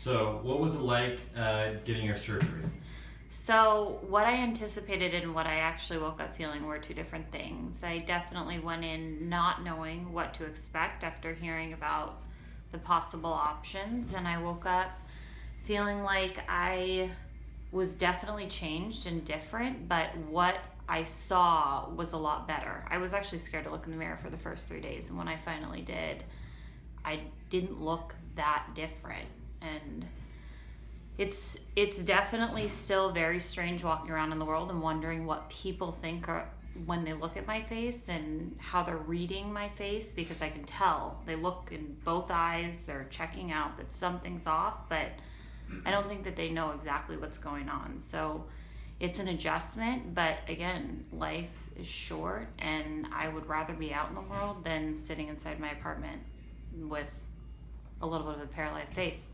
So what was it like getting your surgery? So what I anticipated and what I actually woke up feeling were two different things. I definitely went in not knowing what to expect after hearing about the possible options, and I woke up feeling like I was definitely changed and different, but what I saw was a lot better. I was actually scared to look in the mirror for the first 3 days, and when I finally did, I didn't look that different. And it's definitely still very strange walking around in the world and wondering what people think when they look at my face and how they're reading my face, because I can tell. They look in both eyes, they're checking out that something's off, but I don't think that they know exactly what's going on. So it's an adjustment, but again, life is short, and I would rather be out in the world than sitting inside my apartment with a little bit of a paralyzed face.